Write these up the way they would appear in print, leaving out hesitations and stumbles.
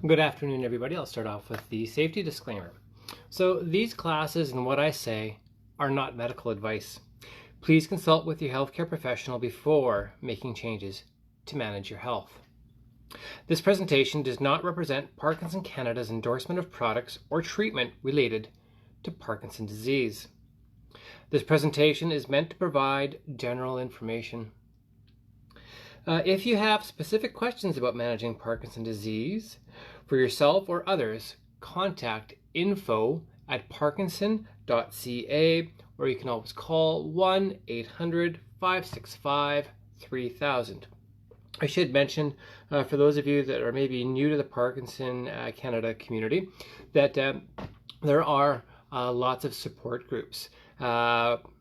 Good afternoon, everybody. I'll start off with the safety disclaimer. So these classes and what I say are not medical advice. Please consult with your healthcare professional before making changes to manage your health. This presentation does not represent Parkinson Canada's endorsement of products or treatment related to Parkinson's disease. This presentation is meant to provide general information. If you have specific questions about managing Parkinson's disease for yourself or others, contact info@parkinson.ca, or you can always call 1-800-565-3000. I should mention, for those of you that are maybe new to the Parkinson Canada community, that there are lots of support groups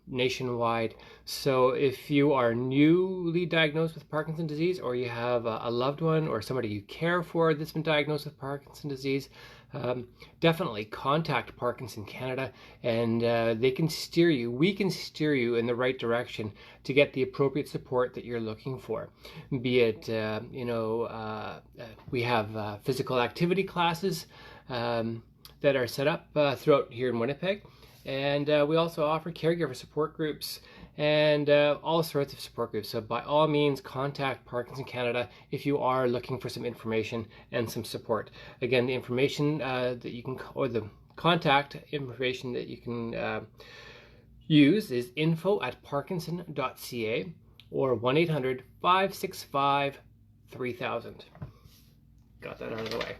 nationwide. So if you are newly diagnosed with Parkinson's disease, or you have a loved one or somebody you care for that's been diagnosed with Parkinson's disease, definitely contact Parkinson Canada, and they can steer you, we can steer you in the right direction to get the appropriate support that you're looking for. Be it, we have physical activity classes that are set up throughout here in Winnipeg. And we also offer caregiver support groups and all sorts of support groups. So by all means, contact Parkinson Canada if you are looking for some information and some support. Again, the information that you can, or the contact information that you can use is info@parkinson.ca or 1-800-565-3000. Got that out of the way.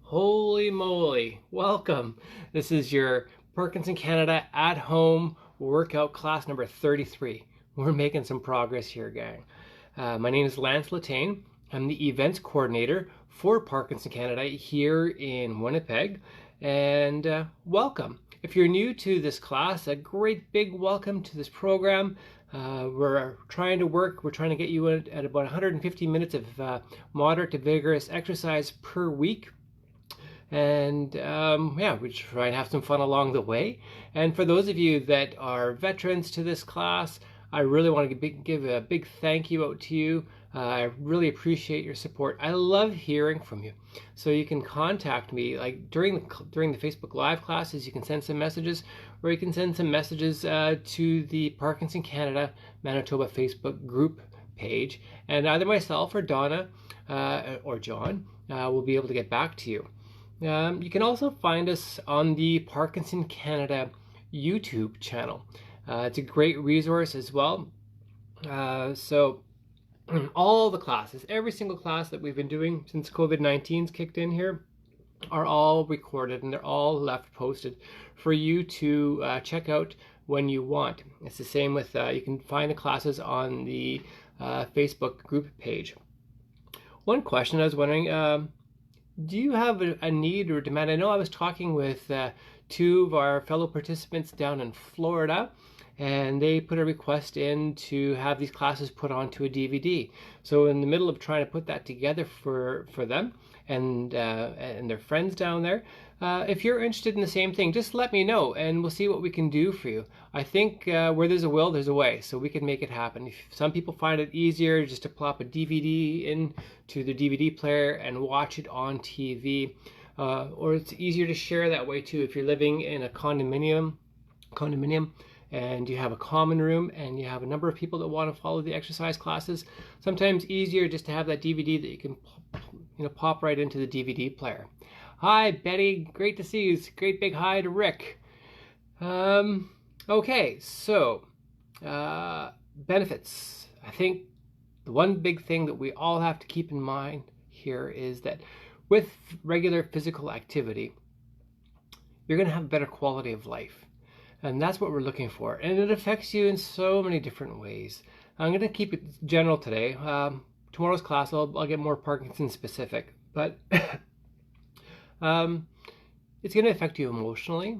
Holy moly, welcome. This is your Parkinson Canada at home workout class number 33. We're making some progress here, gang. My name is Letain. I'm the events coordinator for Parkinson Canada here in Winnipeg, and welcome. If you're new to this class, a great big welcome to this program. We're trying to get you at about 150 minutes of moderate to vigorous exercise per week. And we try and have some fun along the way. And for those of you that are veterans to this class, I really want to give a big thank you out to you. I really appreciate your support. I love hearing from you. So you can contact me like during the Facebook Live classes. You can send some messages, or you can send some messages to the Parkinson Canada Manitoba Facebook group page, and either myself or Donna or John will be able to get back to you. You can also find us on the Parkinson Canada YouTube channel. It's a great resource as well. So all the classes, every single class that we've been doing since COVID-19's kicked in here, are all recorded, and they're all left posted for you to check out when you want. It's the same with, you can find the classes on the Facebook group page. One question I was wondering, do you have a need or demand? I know I was talking with two of our fellow participants down in Florida, and they put a request in to have these classes put onto a DVD. So in the middle of trying to put that together for them and their friends down there, if you're interested in the same thing, just let me know and we'll see what we can do for you. I think where there's a will, there's a way, so we can make it happen. If some people find it easier just to plop a DVD into the DVD player and watch it on TV, or it's easier to share that way too. If you're living in a condominium and you have a common room and you have a number of people that want to follow the exercise classes, sometimes easier just to have that DVD that you can pop right into the DVD player. Hi Betty, great to see you. Great big hi to Rick. Okay, so benefits. I think the one big thing that we all have to keep in mind here is that with regular physical activity, you're going to have a better quality of life. And that's what we're looking for. And it affects you in so many different ways. I'm going to keep it general today. Tomorrow's class, I'll get more Parkinson specific. But it's going to affect you emotionally.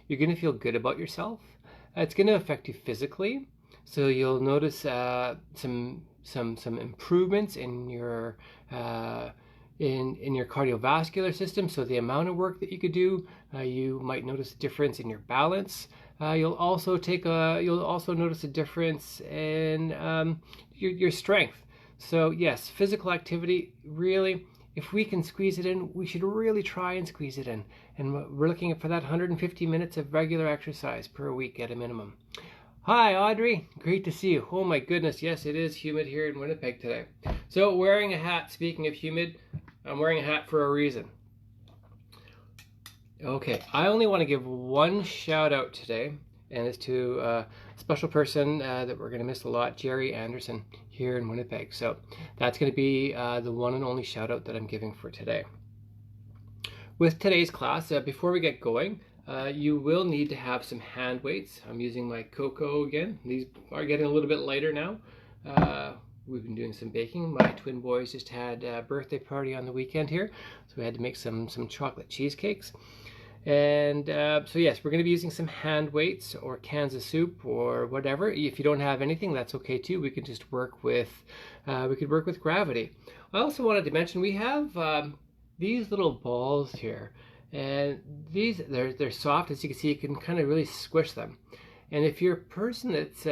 You're going to feel good about yourself. It's going to affect you physically. So you'll notice some improvements in your cardiovascular system. So the amount of work that you could do, you might notice a difference in your balance. You'll also notice a difference in your strength. So yes, physical activity really if we can squeeze it in, we should really try and squeeze it in. And we're looking for that 150 minutes of regular exercise per week at a minimum. Hi, Audrey. Great to see you. Oh my goodness, yes, it is humid here in Winnipeg today. So wearing a hat, speaking of humid, I'm wearing a hat for a reason. Okay, I only want to give one shout out today, and it's to a special person that we're going to miss a lot, Jerry Anderson here in Winnipeg. So that's going to be the one and only shout out that I'm giving for today. With today's class, before we get going, you will need to have some hand weights. I'm using my Coco again. These are getting a little bit lighter now. We've been doing some baking. My twin boys just had a birthday party on the weekend here, so we had to make some chocolate cheesecakes. And so yes, we're going to be using some hand weights or cans of soup or whatever. If you don't have anything, that's okay too. We can just work with gravity. I also wanted to mention we have these little balls here, and they're soft. As you can see, you can kind of really squish them. And if you're a person that's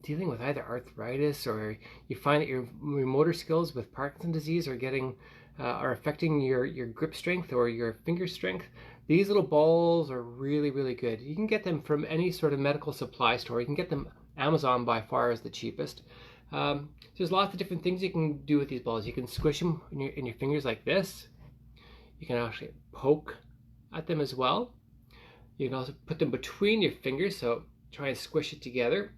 dealing with either arthritis, or you find that your motor skills with Parkinson's disease are affecting your grip strength or your finger strength, these little balls are really, really good. You can get them from any sort of medical supply store. You can get them Amazon by far is the cheapest. There's lots of different things you can do with these balls. You can squish them in your fingers like this. You can actually poke at them as well. You can also put them between your fingers, so try and squish it together.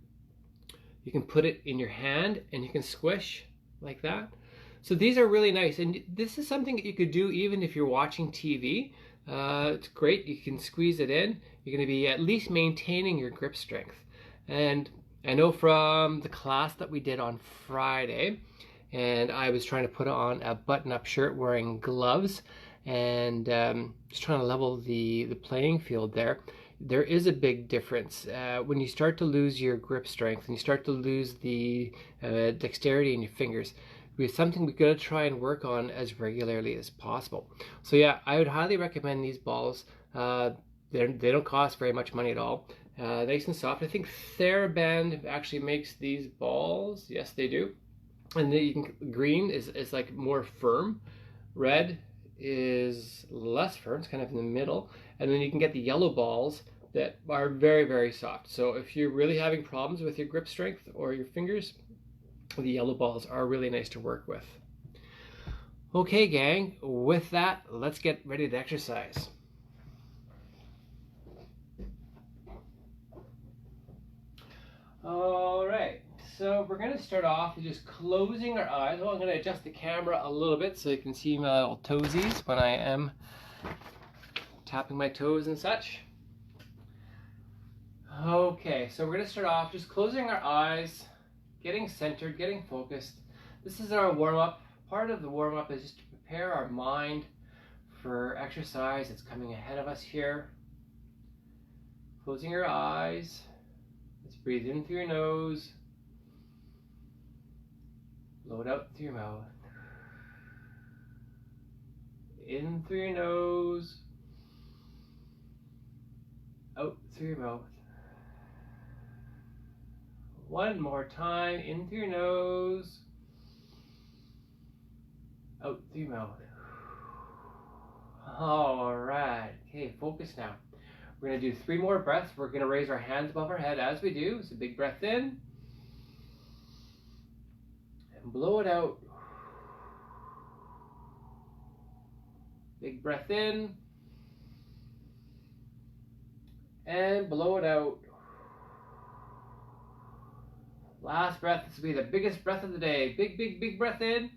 You can put it in your hand and you can squish like that. So these are really nice, and this is something that you could do even if you're watching TV. It's great. You can squeeze it in. You're going to be at least maintaining your grip strength. And I know from the class that we did on Friday, and I was trying to put on a button-up shirt wearing gloves, and just trying to level the playing field there. There is a big difference when you start to lose your grip strength and you start to lose the dexterity in your fingers. It's something we've got to try and work on as regularly as possible. So yeah, I would highly recommend these balls. They don't cost very much money at all. Nice and soft. I think TheraBand actually makes these balls. Yes, they do. And then green is like more firm. Red is less firm. It's kind of in the middle. And then you can get the yellow balls that are very, very soft. So if you're really having problems with your grip strength or your fingers, the yellow balls are really nice to work with. Okay, gang, with that, let's get ready to exercise. All right, so we're going to start off with just closing our eyes. Well, I'm going to adjust the camera a little bit so you can see my little toesies when I am tapping my toes and such. Okay, so we're going to start off just closing our eyes, getting centered, getting focused. This is our warm-up. Part of the warm-up is just to prepare our mind for exercise that's coming ahead of us here. Closing your eyes. Let's breathe in through your nose. Blow it out through your mouth. In through your nose. Out through your mouth. One more time, in through your nose, out through your mouth. All right, okay, focus now. We're going to do 3 more breaths. We're going to raise our hands above our head as we do. So big breath in, and blow it out. Big breath in, and blow it out. Last breath, this will be the biggest breath of the day. Big, big, big breath in.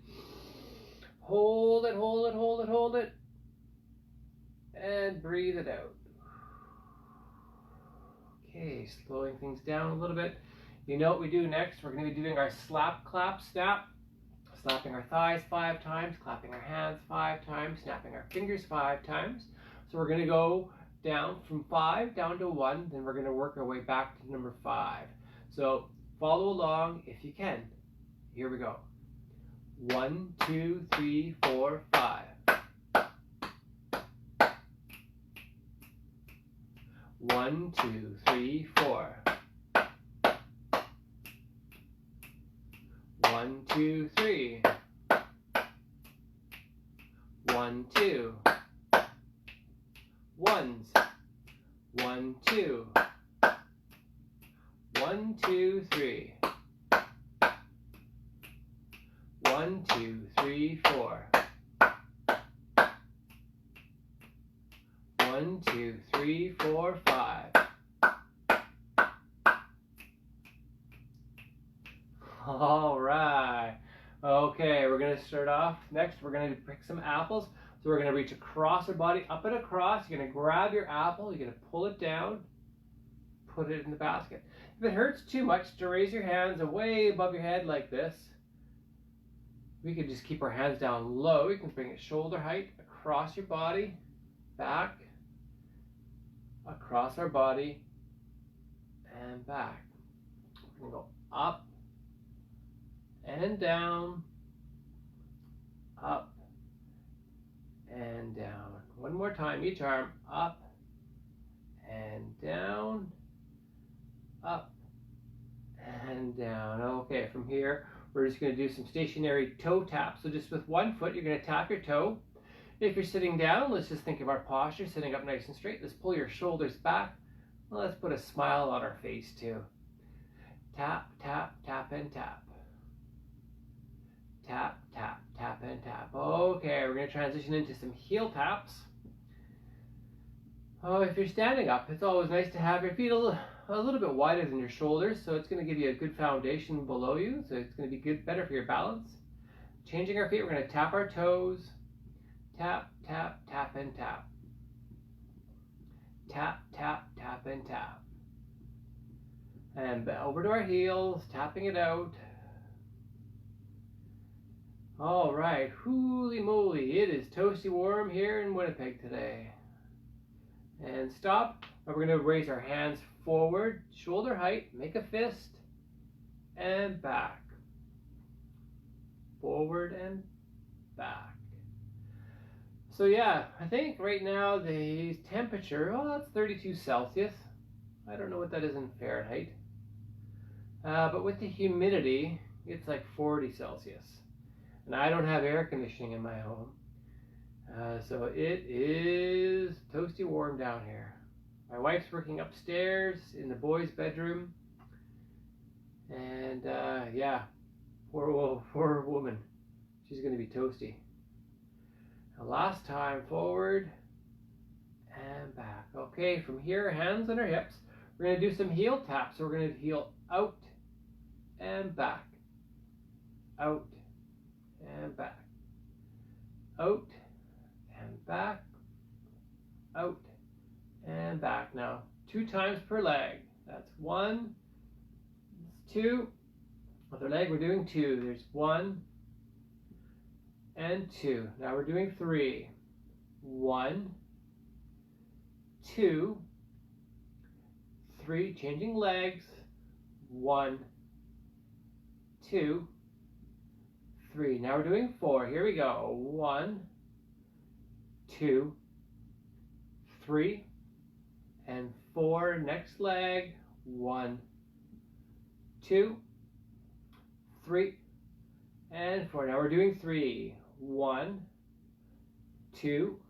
Hold it, hold it, hold it, hold it. And breathe it out. Okay, slowing things down a little bit. You know what we do next? We're going to be doing our slap, clap, snap. Slapping our thighs 5 times, clapping our hands 5 times, snapping our fingers 5 times. So we're going to go down from 5 down to 1, then we're going to work our way back to number 5. So follow along if you can. Here we go. 1, 2, 3, 4, 5. 1, 2, 3, 4. 1, 2, 3. 1, 2. Ones. 1, 2. 1, 2, 3. 1, 2, 3, 4. 1, 2, 3, 4, 5. All right. Okay, we're going to start off. Next, we're going to pick some apples. So we're going to reach across our body, up and across. You're going to grab your apple. You're going to pull it down, put it in the basket. If it hurts too much, to raise your hands way above your head like this. We can just keep our hands down low. You can bring it shoulder height across your body, back, across our body, and back. We're going to go up and down, up and down. One more time, each arm, up and down, up and down. Okay, from here, we're just going to do some stationary toe taps. So just with one foot, you're going to tap your toe. If you're sitting down, let's just think of our posture, sitting up nice and straight. Let's pull your shoulders back. Let's put a smile on our face too. Tap, tap, tap, and tap. Tap, tap, tap, and tap. Okay, we're going to transition into some heel taps. Oh, if you're standing up, it's always nice to have your feet a little bit wider than your shoulders, so it's going to give you a good foundation below you, so it's going to be good, better for your balance. Changing our feet, we're going to tap our toes. Tap, tap, tap, and tap. Tap, tap, tap, and tap. And over to our heels, tapping it out. All right, holy moly, it is toasty warm here in Winnipeg today. And stop. We're going to raise our hands forward, shoulder height, make a fist, and back. Forward and back. So yeah, I think right now the temperature, oh, that's 32 Celsius. I don't know what that is in Fahrenheit. But with the humidity, it's like 40 Celsius. And I don't have air conditioning in my home. So it is toasty warm down here. My wife's working upstairs in the boys' bedroom. And yeah, poor woman. She's going to be toasty. Now last time, forward and back. Okay, from here, hands on our hips. We're going to do some heel taps. So we're going to heel out and back. Out and back. Out and back. Out and back. Now 2 times per leg. That's 1, 2. Other leg, we're doing 2. There's 1 and 2. Now we're doing 3. 1, 2, 3. Changing legs. 1, 2, 3. Now we're doing 4. Here we go. 1, 2, 3, and 4. Next leg. 1, 2, 3, and 4. Now we're doing 3. 1, 2,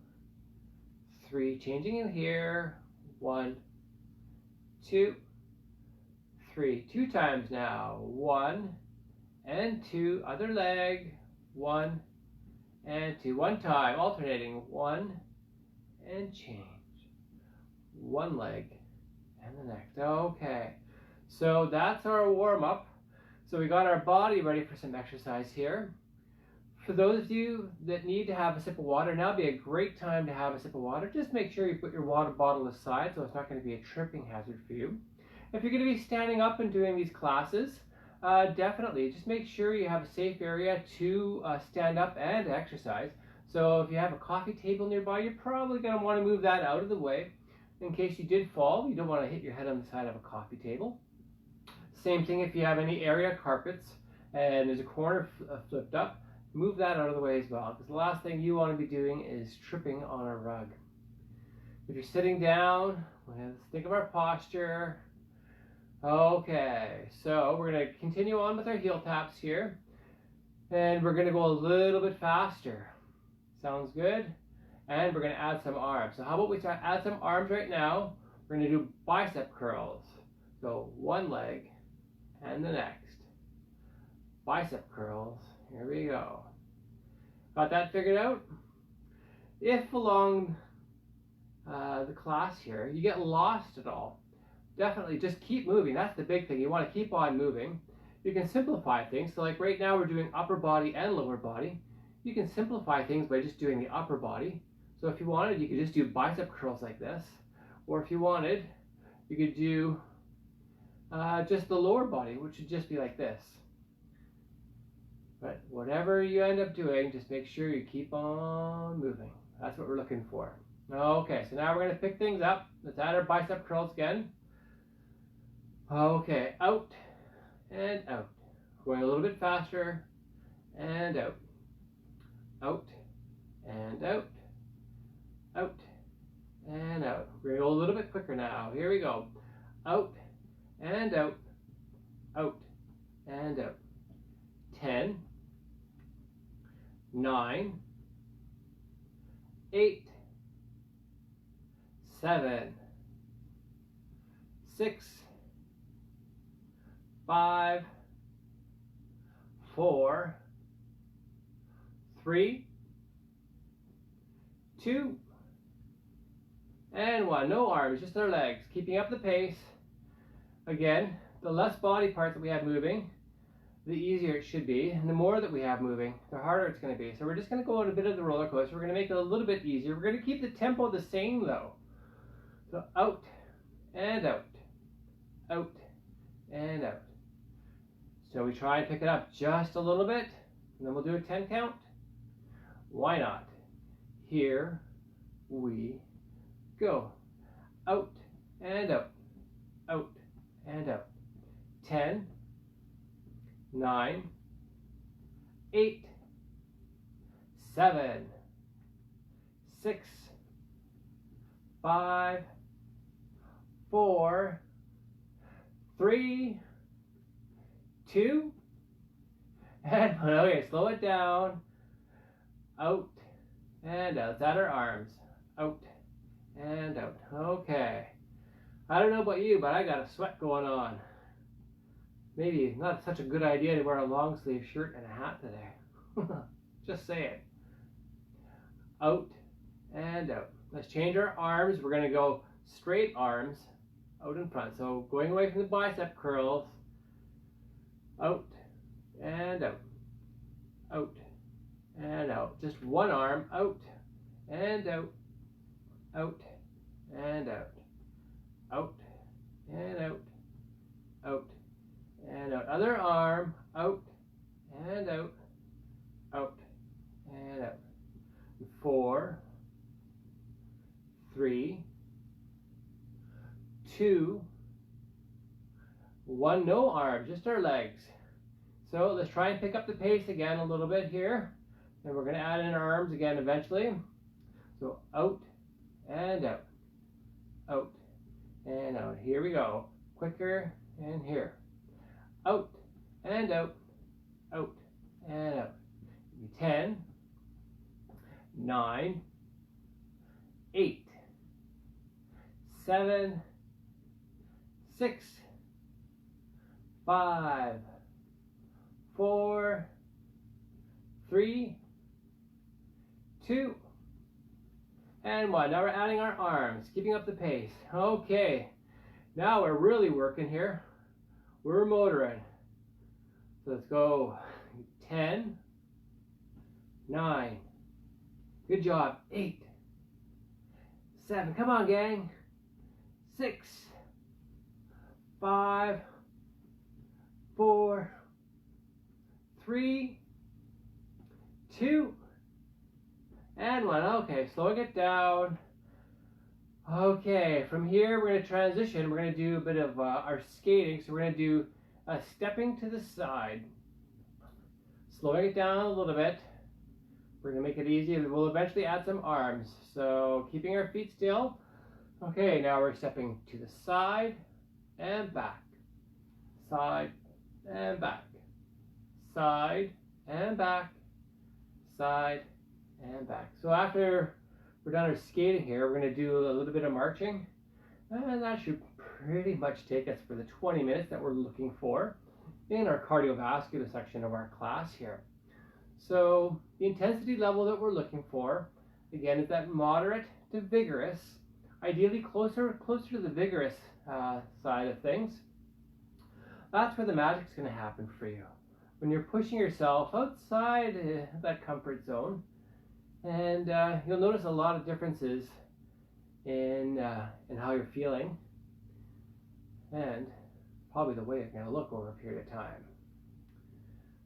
3. Changing in here. 1, 2, 3. 2 times now. 1 and 2. Other leg. 1 and 2. 1 time. Alternating. 1 and change. 1 leg and the next. Okay. So that's our warm up. So we got our body ready for some exercise here. For those of you that need to have a sip of water, now would be a great time to have a sip of water. Just make sure you put your water bottle aside so it's not going to be a tripping hazard for you. If you're going to be standing up and doing these classes, definitely just make sure you have a safe area to stand up and exercise. So if you have a coffee table nearby, you're probably going to want to move that out of the way. In case you did fall, you don't want to hit your head on the side of a coffee table. Same thing if you have any area carpets and there's a corner flipped up, move that out of the way as well, because the last thing you want to be doing is tripping on a rug. If you're sitting down, let's think of our posture. Okay, so we're going to continue on with our heel taps here, and we're going to go a little bit faster. Sounds good. And we're going to add some arms. So how about we add some arms right now? We're going to do bicep curls. So one leg and the next. Bicep curls. Here we go. Got that figured out? If along the class here you get lost at all, definitely just keep moving. That's the big thing. You want to keep on moving. You can simplify things. So like right now we're doing upper body and lower body. You can simplify things by just doing the upper body. So if you wanted, you could just do bicep curls like this. Or if you wanted, you could do just the lower body, which would just be like this. But whatever you end up doing, just make sure you keep on moving. That's what we're looking for. Okay, so now we're going to pick things up. Let's add our bicep curls again. Okay, out and out. Going a little bit faster and out. Out and out. Out and out. We're going to go a little bit quicker now. Here we go. Out and out. Out and out. 10, 9, 8, 7, 6, 5, 4, 3, 2, and 1. No arms, just our legs. Keeping up the pace. Again, the less body parts that we have moving, the easier it should be. And the more that we have moving, the harder it's going to be. So we're just going to go on a bit of the roller coaster. We're going to make it a little bit easier. We're going to keep the tempo the same though. So out and out. Out and out. So we try and pick it up just a little bit. And then we'll do a 10 count. Why not? Here we go. Out and out. Out and out. 10, 9, 8, 7, 6, 5, 4, 3, 2, and 1. Okay, slow it down. Out and out. Let's add our arms. Out and out. Okay. I don't know about you, but I got a sweat going on. Maybe not such a good idea to wear a long sleeve shirt and a hat today. Just say it. Out and out. Let's change our arms. We're going to go straight arms out in front. So going away from the bicep curls. Out and out. Out and out. Just one arm. Out and out. Out and out. Out and out. Out and out. Other arm. Out and out. Out and out. 4, 3, 2, 1. No arms, just our legs. So let's try and pick up the pace again a little bit here. And we're going to add in our arms again eventually. So out and out. Out and out. Here we go. Quicker and here. Out and out. Out and out. 10, 9, 8, 7, 6, 5, 4, 3, 2, and 1. Now we're adding our arms, keeping up the pace. Okay, now we're really working here. We're motoring. So let's go. 10, 9, good job. 8, 7, come on gang. 6, 5, 4, 3, 2, and 1. Okay, slowing it down. Okay, from here we're going to transition. We're going to do a bit of our skating. So we're going to do a stepping to the side. Slowing it down a little bit. We're going to make it easy. We'll eventually add some arms. So keeping our feet still. Okay, now we're stepping to the side and back. Side and back. Side and back. Side and back. So after we're done our skating here, we're going to do a little bit of marching. And that should pretty much take us for the 20 minutes that we're looking for in our cardiovascular section of our class here. So the intensity level that we're looking for, again, is that moderate to vigorous, ideally closer to the vigorous side of things. That's where the magic's going to happen for you. When you're pushing yourself outside that comfort zone, and you'll notice a lot of differences in how you're feeling, and probably the way it's going to look over a period of time.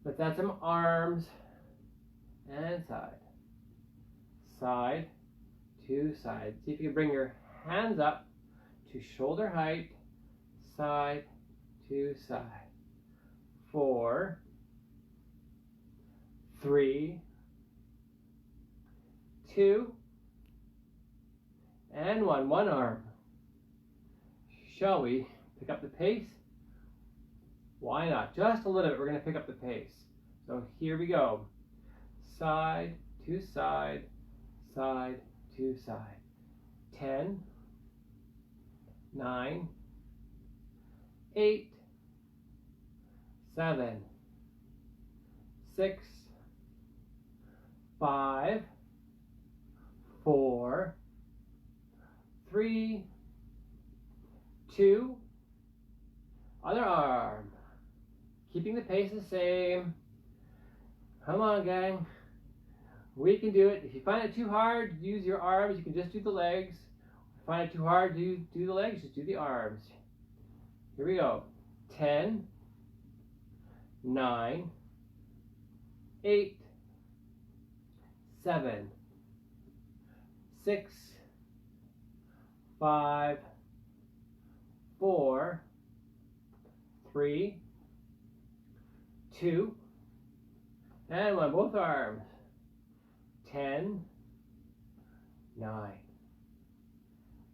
Let's add some arms and side to side. See if you can bring your hands up to shoulder height, side to side. 4, 3, 2, and 1. One arm. Shall we pick up the pace? Why not? Just a little bit. We're going to pick up the pace. So here we go. Side to side, side to side. 10, 9, 8, 7, 6, 5, 4, 3, 2, other arm. Keeping the pace the same. Come on, gang. We can do it. If you find it too hard, use your arms. You can just do the legs. If you find it too hard, do the legs. Just do the arms. Here we go. 10, 9, 8, 7, 6, 5, 4, 3, 2, and 1. Both arms. 10, 9,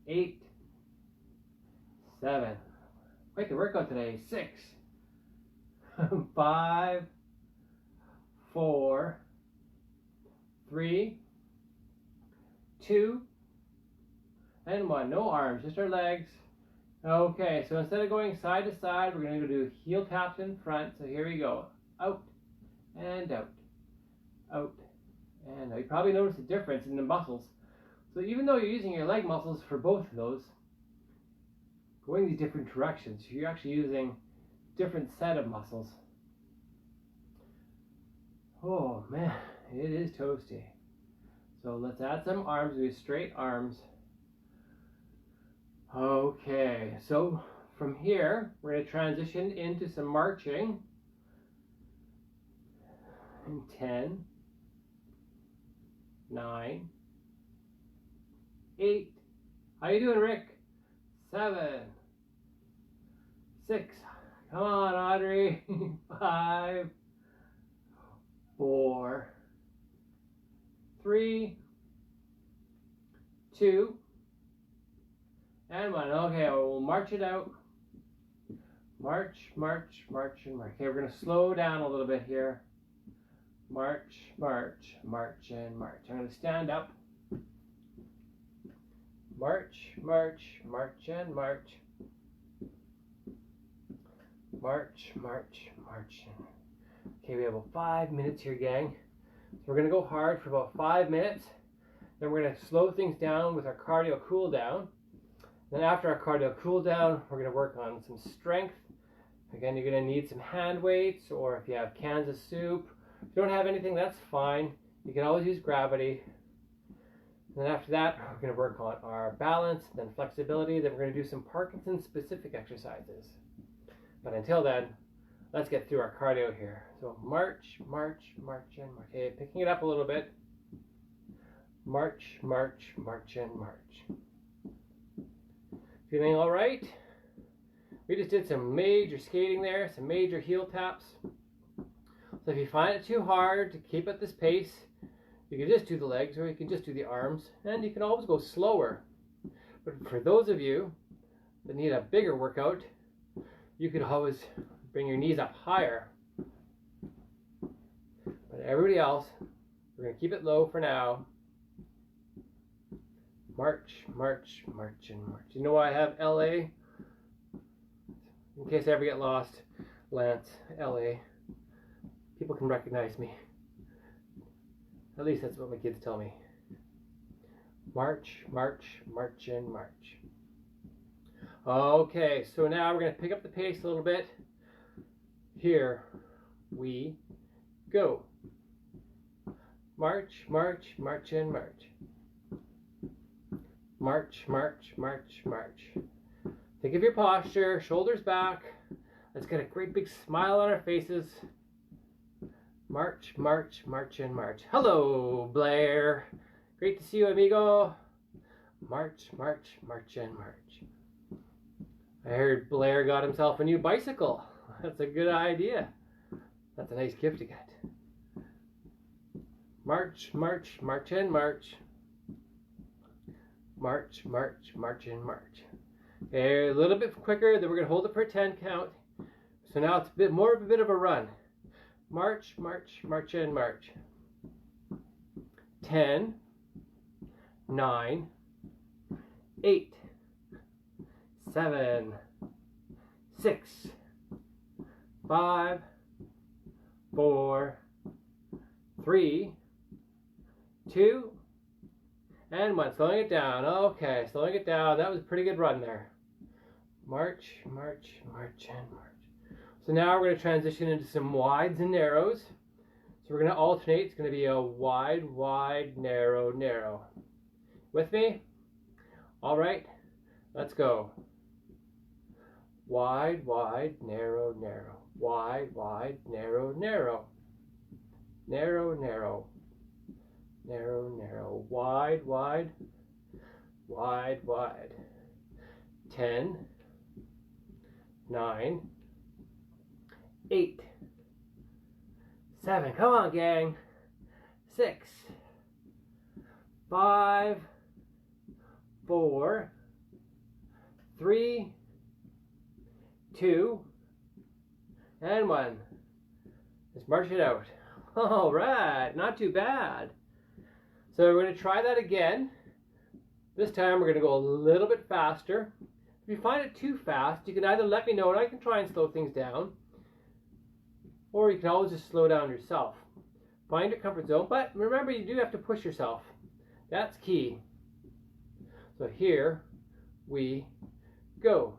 8, 7. Quite the workout today. 6, 5, 4, 3, 2, and 1. No arms, just our legs. Okay, so instead of going side to side, we're going to do heel taps in front. So here we go. Out and out. Out and out. You probably notice a difference in the muscles. So even though you're using your leg muscles for both of those, going these different directions, you're actually using different set of muscles. Oh man, it is toasty. So let's add some arms. Do straight arms. Okay, so from here we're going to transition into some marching. In 10, 9, 8. How you doing, Rick? 7, 6. Come on, Audrey. 5, 4, 3, 2, and 1. Okay, we'll march it out. March, march, march, and march. Okay, we're going to slow down a little bit here. March, march, march, and march. I'm going to stand up. March, march, march, and march. March, march, march. Okay, we have about 5 minutes here, gang. So we're going to go hard for about 5 minutes. Then we're going to slow things down with our cardio cool down. Then after our cardio cool down, we're going to work on some strength. Again, you're going to need some hand weights, or if you have cans of soup. If you don't have anything, that's fine. You can always use gravity. And then after that, we're going to work on our balance, then flexibility. Then we're going to do some Parkinson specific exercises. But until then, let's get through our cardio here. So march, march, march, and march. Okay, picking it up a little bit. March, march, march, and march. Feeling all right? We just did some major skating there, some major heel taps. So if you find it too hard to keep at this pace, you can just do the legs or you can just do the arms, and you can always go slower. But for those of you that need a bigger workout, you could always bring your knees up higher. But everybody else, We're going to keep it low for now. March, march, march, and march. You know why I have LA? In case I ever get lost, Lance, LA. People can recognize me. At least that's what my kids tell me. March, march, march, and march. Okay, so now we're going to pick up the pace a little bit. Here we go. March, march, march, and march. March, march, march, march. Think of your posture, shoulders back. Let's get a great big smile on our faces. March, march, march, and march. Hello, Blair. Great to see you, amigo. March, march, march, and march. I heard Blair got himself a new bicycle. That's a good idea. That's a nice gift to get. March, march, march, and march. March, march, march, and march. Okay, a little bit quicker, then we're going to hold it for a 10 count. So now it's a bit more of a run. March, march, march, and march. 10, 9, 8, 7, 6, 5, 4, 3, 2, and 1. Slowing it down. Okay, slowing it down. That was a pretty good run there. March, march, march, and march. So now we're going to transition into some wides and narrows. So we're going to alternate. It's going to be a wide, wide, narrow, narrow. With me? All right, let's go. Wide, wide, narrow, narrow. Wide, wide, narrow, narrow. Narrow, narrow. Narrow, narrow. Wide, wide. Wide, wide. 10, 9, 8, 7. Come on, gang. 6, 5, 4, 3, 2, and 1. Let's march it out. All right, not too bad. So we're going to try that again. This time we're going to go a little bit faster. If you find it too fast, you can either let me know and I can try and slow things down, or you can always just slow down yourself. Find your comfort zone, but remember you do have to push yourself. That's key. So here we go.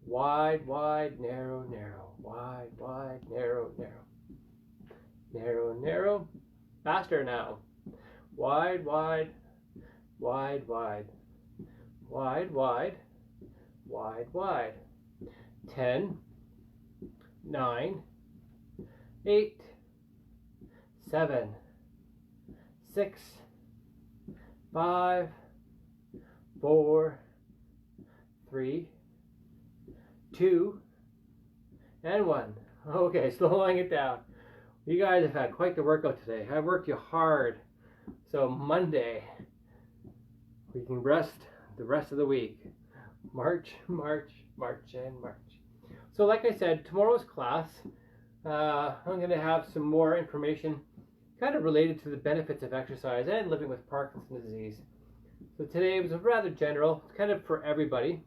Wide, wide, narrow, narrow. Wide, wide, narrow, narrow. Narrow, narrow. Faster now. Wide, wide, wide, wide. Wide, wide, wide, wide. 10, 9, 8, 7, 6, 5, 4, 3, 2, and 1. Okay, slowing it down. You guys have had quite the workout today. I've worked you hard. So Monday, we can rest the rest of the week. March, march, march, and march. So like I said, tomorrow's class, I'm going to have some more information kind of related to the benefits of exercise and living with Parkinson's disease. So today was rather general, kind of for everybody.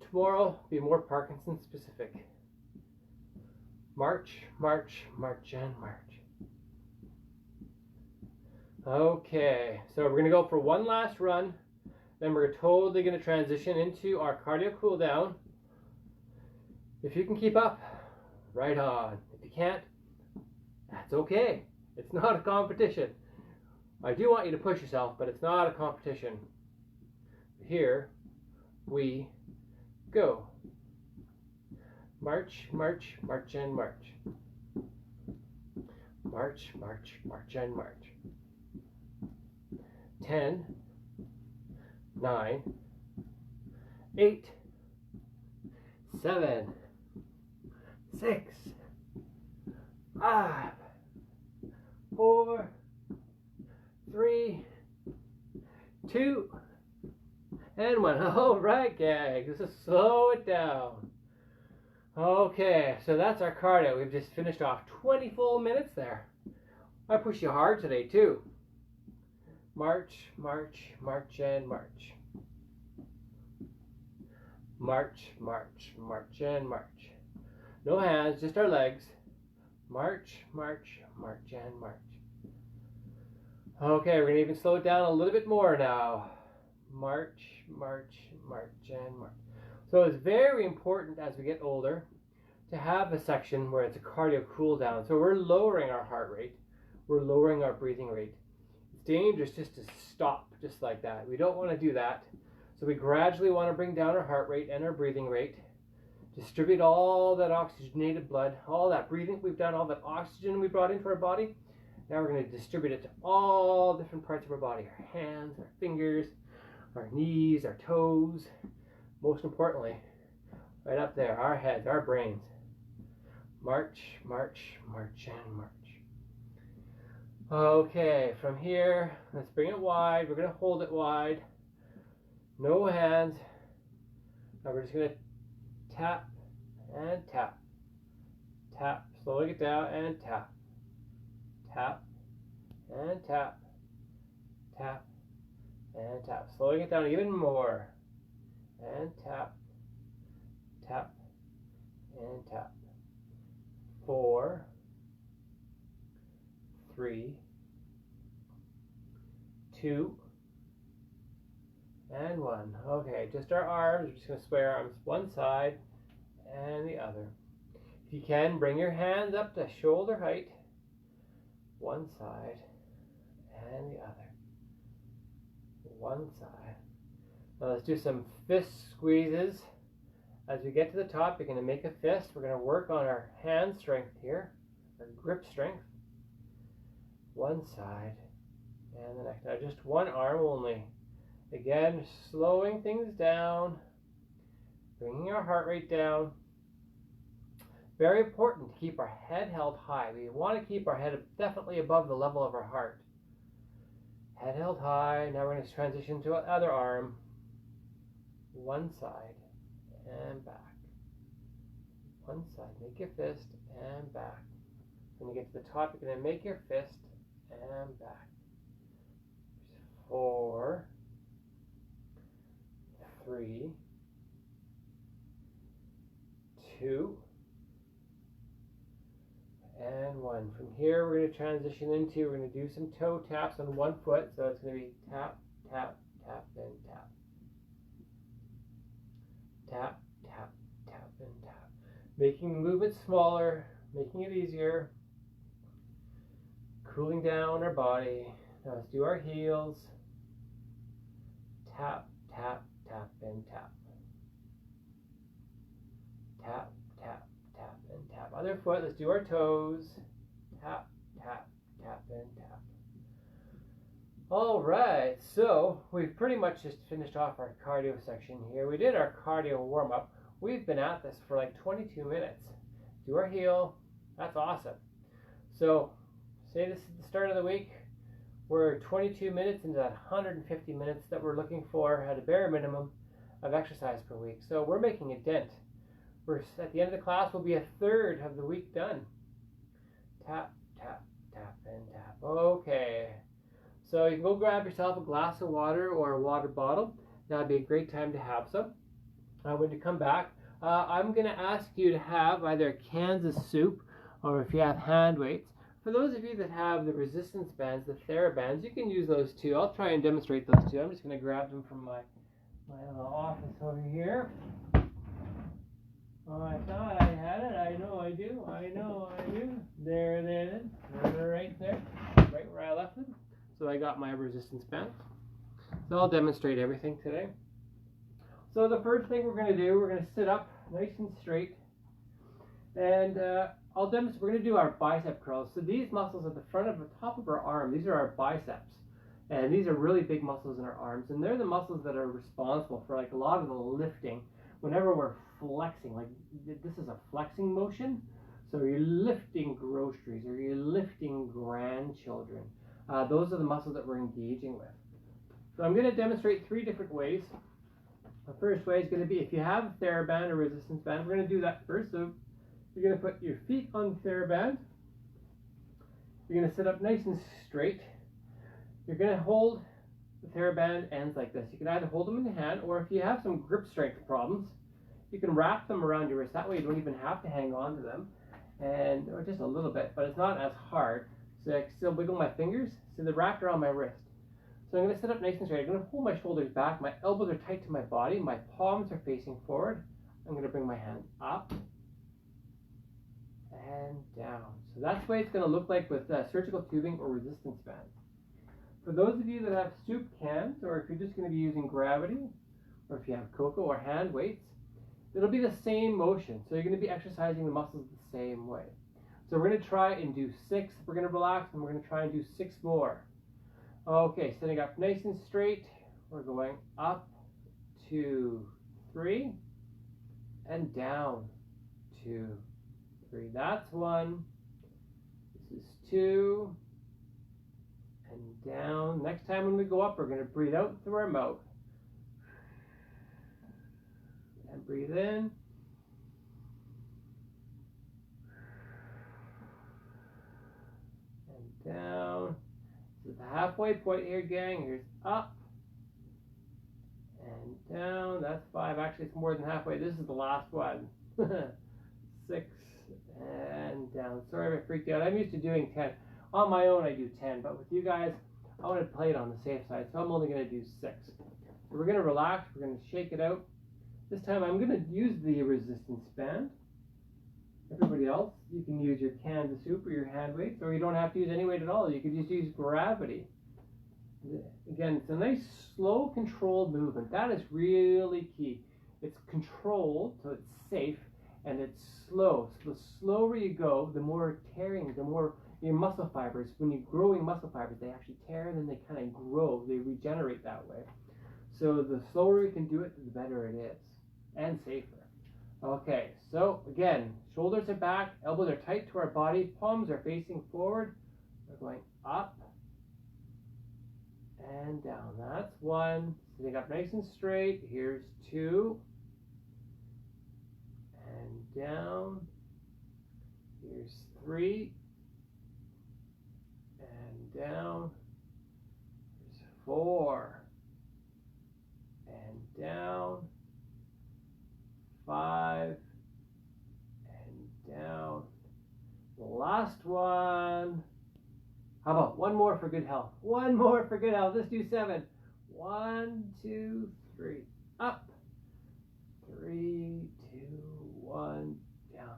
Tomorrow will be more Parkinson specific. March, march, march, and march. Okay, so we're going to go for one last run. Then we're totally going to transition into our cardio cool down. If you can keep up, right on. If you can't, that's okay. It's not a competition. I do want you to push yourself, but it's not a competition. Here we go. March, march, march, and march. March, march, march, and march. 10, 9, 8, 7, 6, 5, 4, 3, 2, and 1. All right, gang. Just slow it down. Okay, so that's our cardio. We've just finished off 20 full minutes there. I push you hard today too. March, march, march, and march. March, march, march, and march. No hands, just our legs. March, march, march, and march. Okay, we're going to even slow it down a little bit more now. March, march, march, and march. So it's very important as we get older to have a section where it's a cardio cool down. So we're lowering our heart rate. We're lowering our breathing rate. It's dangerous just to stop just like that. We don't want to do that. So we gradually want to bring down our heart rate and our breathing rate. Distribute all that oxygenated blood, all that breathing we've done, all that oxygen we brought into our body. Now we're going to distribute it to all different parts of our body. Our hands, our fingers, our knees, our toes. Most importantly, right up there, our heads, our brains. March, march, march, and march. Okay, from here, let's bring it wide. We're going to hold it wide. No hands. Now we're just going to tap and tap. Tap, slowly get down and tap. Tap and tap. Tap and tap. Slowly get down even more. And tap. Tap and tap. 4, 3, 2, and 1. Okay, just our arms. We're just going to sway our arms one side and the other. If you can, bring your hands up to shoulder height. One side and the other. One side. Now let's do some fist squeezes. As we get to the top, you're going to make a fist. We're going to work on our hand strength here, our grip strength. One side and the next. Now just one arm only. Again, slowing things down, bringing our heart rate down. Very important to keep our head held high. We want to keep our head definitely above the level of our heart. Head held high. Now we're going to transition to our other arm. One side and back. One side. Make your fist and back. When you get to the top, you're going to make your fist and back. 4, 3, 2, and 1. From here, we're going to transition into, we're going to do some toe taps on one foot. So it's going to be tap, tap, tap, and tap. Tap, tap, tap, and tap. Making the movement smaller, making it easier. Cooling down our body. Now let's do our heels. Tap, tap, tap, and tap. Tap, tap, tap, and tap. Other foot, let's do our toes. Tap, tap, tap, and tap. All right, so we've pretty much just finished off our cardio section here. We did our cardio warm-up. We've been at this for like 22 minutes. Do our heel. That's awesome. So say this is the start of the week. We're 22 minutes into that 150 minutes that we're looking for at a bare minimum of exercise per week. So we're making a dent. We're at the end of the class, we'll be a third of the week done. Tap, tap, tap, and tap. Okay. So you can go grab yourself a glass of water or a water bottle. That'd be a great time to have some. When you come back, I'm going to ask you to have either a Kansas soup or if you have hand weights. For those of you that have the resistance bands, the TheraBands, you can use those too. I'll try and demonstrate those too. I'm just going to grab them from my little office over here. Oh, I thought I had it. I know I do. I know I do. There it is. They're right there. Right where I left them. So I got my resistance bands. So I'll demonstrate everything today. So the first thing we're going to do, we're going to sit up nice and straight. And I'll demonstrate, we're going to do our bicep curls. So these muscles at the front of the top of our arm, these are our biceps. And these are really big muscles in our arms. And they're the muscles that are responsible for like a lot of the lifting. Whenever we're flexing, like this is a flexing motion. So you're lifting groceries or you're lifting grandchildren. Those are the muscles that we're engaging with. So I'm going to demonstrate 3 different ways. The first way is going to be if you have a TheraBand or resistance band, we're going to do that first. So you're going to put your feet on the TheraBand. You're going to sit up nice and straight. You're going to hold the TheraBand ends like this. You can either hold them in the hand, or if you have some grip strength problems, you can wrap them around your wrist. That way you don't even have to hang on to them, or just a little bit, but it's not as hard. So I can still wiggle my fingers, so they're wrapped around my wrist. So I'm going to sit up nice and straight. I'm going to pull my shoulders back. My elbows are tight to my body. My palms are facing forward. I'm going to bring my hand up and down. So that's the way it's going to look like with surgical tubing or resistance bands. For those of you that have soup cans, or if you're just going to be using gravity, or if you have cocoa or hand weights, it'll be the same motion. So you're going to be exercising the muscles the same way. So we're going to try and do 6. We're going to relax, and we're going to try and do 6 more. Okay, sitting up nice and straight. We're going up, 2, 3, and down, 2, 3. That's 1. This is 2. And down. Next time when we go up, we're going to breathe out through our mouth. And breathe in. And down. This is the halfway point here, gang. Here's up. And down. That's 5. Actually, it's more than halfway. This is the last one. 6. And down. Sorry if I freaked out. I'm used to doing 10. On my own, I do 10, but with you guys, I want to play it on the safe side, so I'm only going to do 6. So we're going to relax, we're going to shake it out. This time I'm going to use the resistance band. Everybody else, you can use your cans of soup or your hand weights, or you don't have to use any weight at all. You can just use gravity. Again, it's a nice, slow, controlled movement. That is really key. It's controlled, so it's safe, and it's slow. So the slower you go, the more tearing, the more your muscle fibers, when you're growing muscle fibers, they actually tear and then they kind of grow, they regenerate that way. So the slower you can do it, the better it is, and safer. Okay, so again, shoulders are back, elbows are tight to our body, palms are facing forward. We're going up and down. That's 1. Sitting up nice and straight. Here's 2. And down. Here's 3. Down. There's 4. And down. 5. And down. The last one. How about one more for good health? One more for good health. Let's do 7. 1, 2, 3. Up. 3, 2, 1. Down.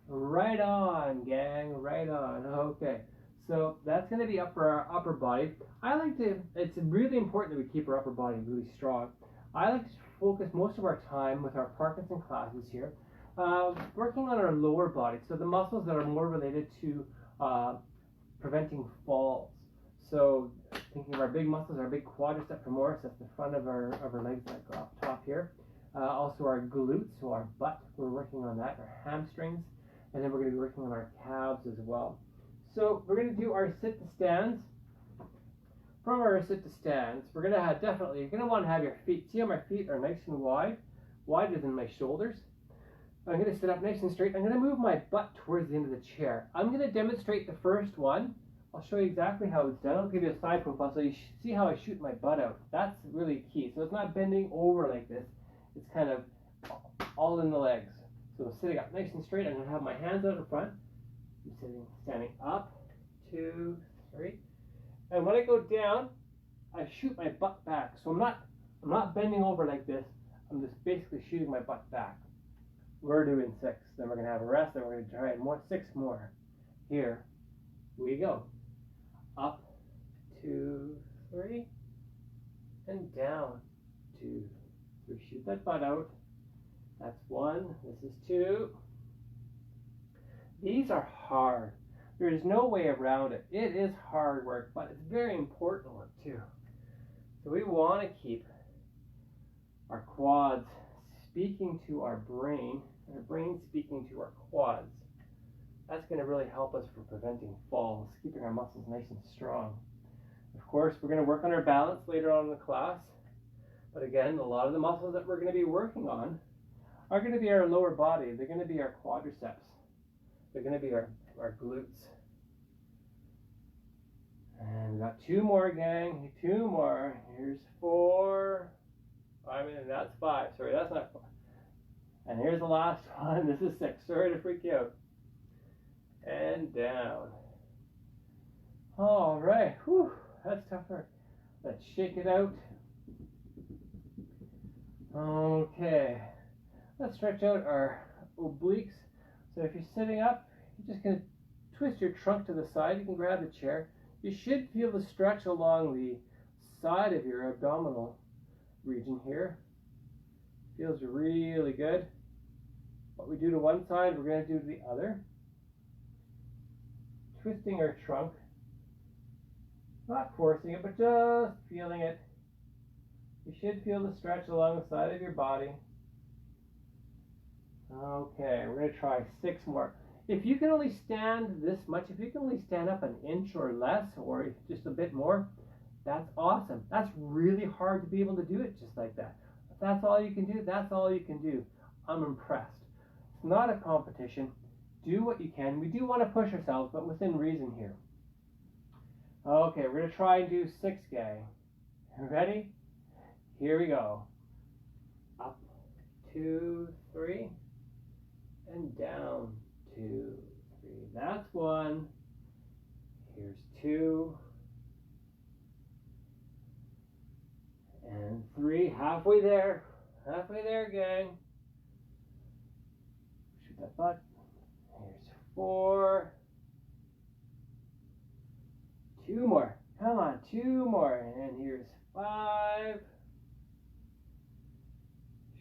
Right on, gang. Right on. Okay. So that's going to be up for our upper body. It's really important that we keep our upper body really strong. I like to focus most of our time with our Parkinson classes here, working on our lower body. So the muscles that are more related to preventing falls. So thinking of our big muscles, our big quadricep femoris, that's the front of our legs, like up top here. Also our glutes, so our butt, we're working on that, our hamstrings, and then we're going to be working on our calves as well. So we're going to do our sit to stands. From our sit to stands, we're going to have you're going to want to have your feet, see how my feet are nice and wide, wider than my shoulders. I'm going to sit up nice and straight. I'm going to move my butt towards the end of the chair. I'm going to demonstrate the first one. I'll show you exactly how it's done. I'll give you a side profile so you see how I shoot my butt out. That's really key. So it's not bending over like this. It's kind of all in the legs. So sitting up nice and straight, I'm going to have my hands out in front. I'm standing up, 2, 3. And when I go down, I shoot my butt back. So I'm not bending over like this. I'm just basically shooting my butt back. We're doing 6. Then we're going to have a rest. Then we're going to try 6 more. Here we go. Up, 2, 3. And down, 2, 3. Shoot that butt out. That's 1. This is 2. These are hard. There is no way around it. It is hard work, but it's very important work too. So we want to keep our quads speaking to our brain, and our brain speaking to our quads. That's going to really help us for preventing falls, keeping our muscles nice and strong. Of course, we're going to work on our balance later on in the class. But again, a lot of the muscles that we're going to be working on are going to be our lower body. They're going to be our quadriceps. They're going to be our glutes. And we got 2 more, gang. 2 more. Here's 4. I mean, that's 5. Sorry, that's not 5. And here's the last one. This is 6. Sorry to freak you out. And down. All right. Whew, that's tougher. Let's shake it out. Okay. Let's stretch out our obliques. So if you're sitting up, you're just going to twist your trunk to the side. You can grab the chair. You should feel the stretch along the side of your abdominal region here. Feels really good. What we do to one side, we're going to do to the other. Twisting our trunk. Not forcing it, but just feeling it. You should feel the stretch along the side of your body. Okay, we're going to try 6 more. If you can only stand this much, if you can only stand up an inch or less, or just a bit more, that's awesome. That's really hard to be able to do it just like that. If that's all you can do, that's all you can do. I'm impressed. It's not a competition. Do what you can. We do want to push ourselves, but within reason here. Okay, we're going to try and do 6, gang. Ready? Here we go. Up, 2, 3, and down, 2, 3. That's 1. Here's 2. And 3. Halfway there. Halfway there, gang. Shoot that butt. Here's 4. 2 more. Come on, 2 more. And here's 5.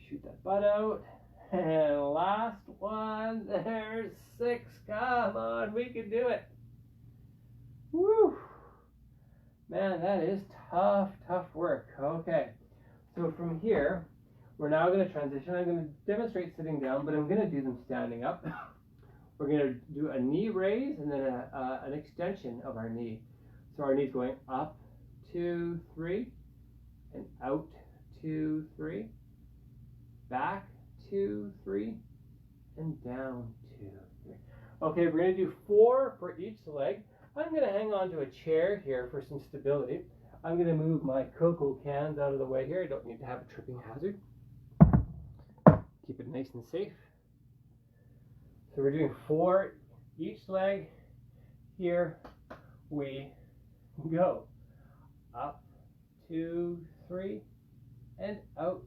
Shoot that butt out. And last one. There's 6. Come on, we can do it. Woo! Man, that is tough, tough work. Okay. So from here, we're now going to transition. I'm going to demonstrate sitting down, but I'm going to do them standing up. We're going to do a knee raise and then an extension of our knee. So our knee's going up, 2, 3, and out, 2, 3, back, 2, 3, and down, 2, 3. Okay, we're going to do 4 for each leg. I'm going to hang on to a chair here for some stability. I'm going to move my cocoa cans out of the way here. I don't need to have a tripping hazard. Keep it nice and safe. So we're doing 4 each leg. Here we go. Up, 2, 3, and out,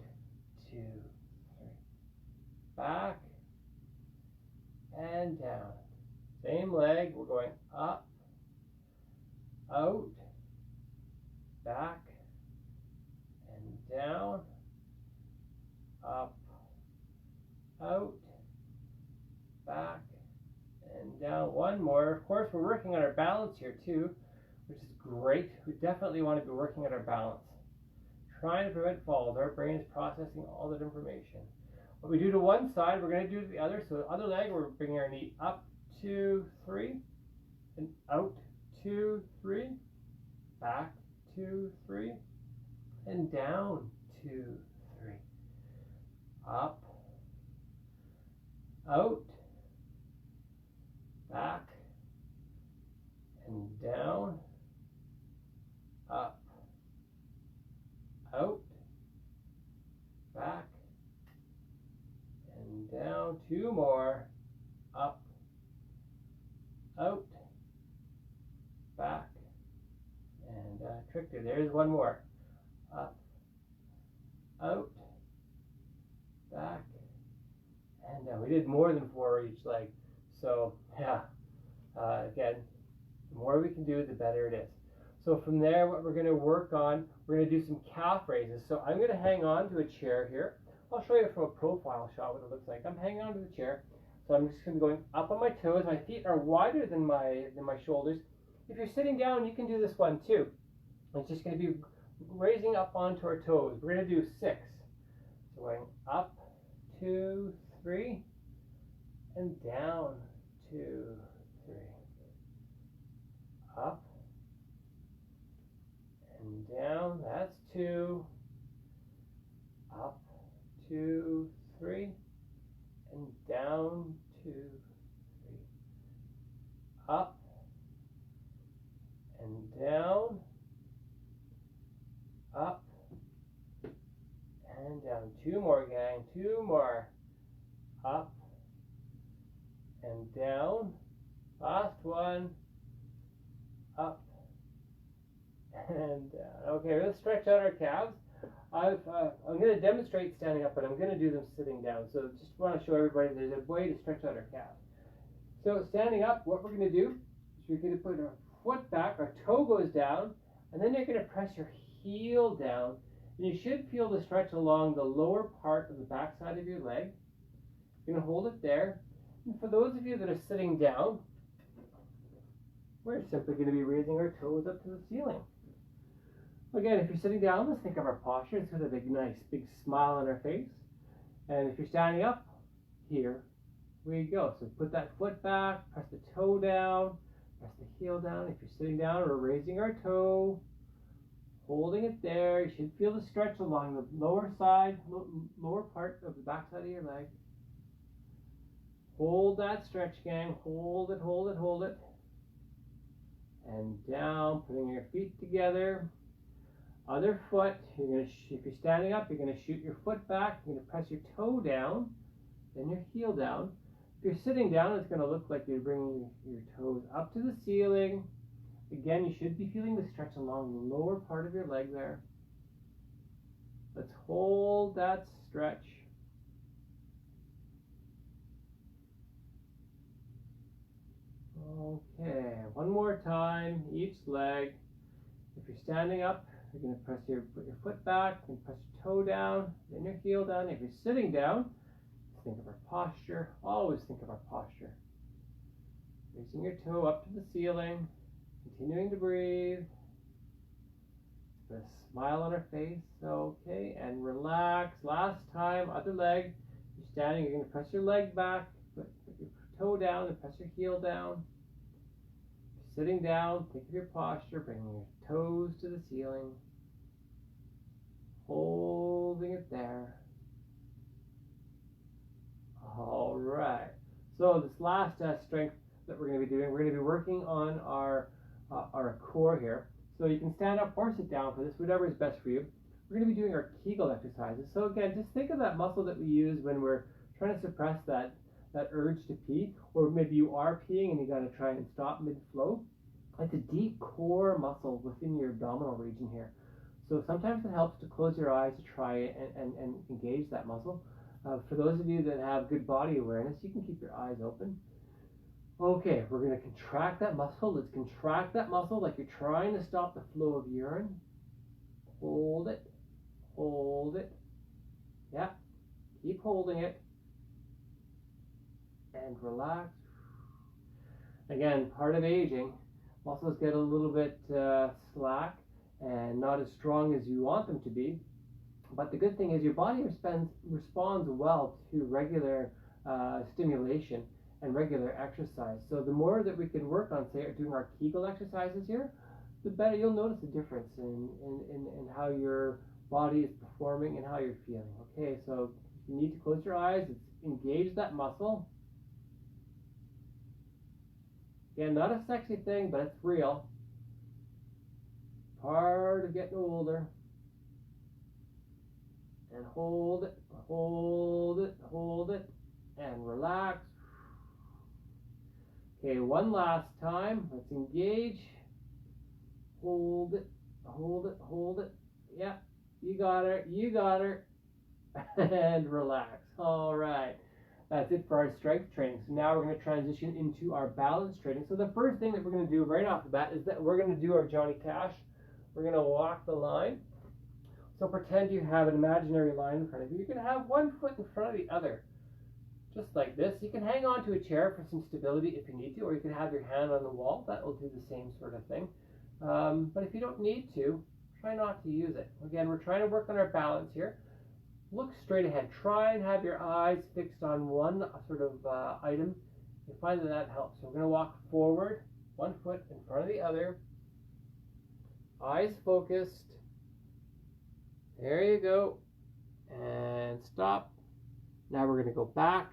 2, 3. Back and down. Same leg, we're going up, out, back, and down, up, out, back, and down. One more. Of course, we're working on our balance here too, which is great. We definitely want to be working on our balance. Trying to prevent falls. Our brain is processing all that information. What we do to one side, we're going to do to the other. So the other leg, we're bringing our knee up, 2, 3, and out, 2, 3, back, 2, 3, and down, 2, 3. Up, out, back, and down, up, out, back, and down. 2 more. Up, out, back, and tricked it. There's 1 more. Up, out, back, and down. We did more than 4 each leg. So yeah, again, the more we can do, the better it is. So from there, what we're going to work on, we're going to do some calf raises. So I'm going to hang on to a chair here. I'll show you from a profile shot what it looks like. I'm hanging on to the chair. So I'm just going to be going up on my toes. My feet are wider than my shoulders. If you're sitting down, you can do this one too. It's just going to be raising up onto our toes. We're going to do 6. So going up, 2, 3, and down, 2, 3. Up and down, that's 2. Up, 2, 3, and down, 2, 3. Up and down, up, and down. 2 more, gang. 2 more. Up and down. Last one. Up and down. Okay, let's stretch out our calves. I'm going to demonstrate standing up, but I'm going to do them sitting down. So just want to show everybody there's a way to stretch out our calves. So standing up, what we're going to do is we're going to put our foot back, our toe goes down, and then you're going to press your heel down. And you should feel the stretch along the lower part of the back side of your leg. You're going to hold it there. And for those of you that are sitting down, we're simply going to be raising our toes up to the ceiling. Again, if you're sitting down, let's think of our posture. It's got a nice big smile on our face. And if you're standing up, here we go. So put that foot back, press the toe down, press the heel down. If you're sitting down, we're raising our toe, holding it there. You should feel the stretch along the lower side, lower part of the back side of your leg. Hold that stretch, gang. Hold it, hold it, hold it. And down, putting your feet together. Other foot, if you're standing up, you're going to shoot your foot back. You're going to press your toe down, then your heel down. If you're sitting down, it's going to look like you're bringing your toes up to the ceiling. Again, you should be feeling the stretch along the lower part of your leg there. Let's hold that stretch. Okay, one more time, each leg. If you're standing up, you're going to put your foot back, and press your toe down, then your heel down. If you're sitting down, think of our posture. Always think of our posture. Raising your toe up to the ceiling, continuing to breathe. Put a smile on our face. Okay, and relax. Last time, other leg. You're standing, you're going to press your leg back, put your toe down, and press your heel down. Sitting down, think of your posture, bringing your toes to the ceiling, holding it there. All right. So this last strength that we're going to be doing, we're going to be working on our core here. So you can stand up or sit down for this, whatever is best for you. We're going to be doing our Kegel exercises. So again, just think of that muscle that we use when we're trying to suppress that urge to pee, or maybe you are peeing and you got to try and stop mid-flow. It's a deep core muscle within your abdominal region here. So sometimes it helps to close your eyes to try and engage that muscle. For those of you that have good body awareness, you can keep your eyes open. Okay, we're going to contract that muscle. Let's contract that muscle like you're trying to stop the flow of urine. Hold it. Hold it. Yeah. Keep holding it. And relax. Again, part of aging, muscles get a little bit slack and not as strong as you want them to be. But the good thing is your body responds well to regular stimulation and regular exercise. So the more that we can work on, say, doing our Kegel exercises here, the better you'll notice a difference in how your body is performing and how you're feeling. Okay, so you need to close your eyes, engage that muscle. Again, not a sexy thing, but it's real. Part of getting older. And hold it, hold it, hold it, and relax. Okay, one last time. Let's engage. Hold it, hold it, hold it. Yeah, you got her, you got her. And relax. All right. That's it for our strength training. So now we're going to transition into our balance training. So the first thing that we're going to do right off the bat is that we're going to do our Johnny Cash. We're going to walk the line. So pretend you have an imaginary line in front of you. You're going to have one foot in front of the other, just like this. You can hang on to a chair for some stability if you need to, or you can have your hand on the wall. That will do the same sort of thing. But if you don't need to, try not to use it. Again, we're trying to work on our balance here. Look straight ahead. Try and have your eyes fixed on one sort of item. You find that helps. So we're going to walk forward, one foot in front of the other. Eyes focused. There you go. And stop. Now we're going to go back.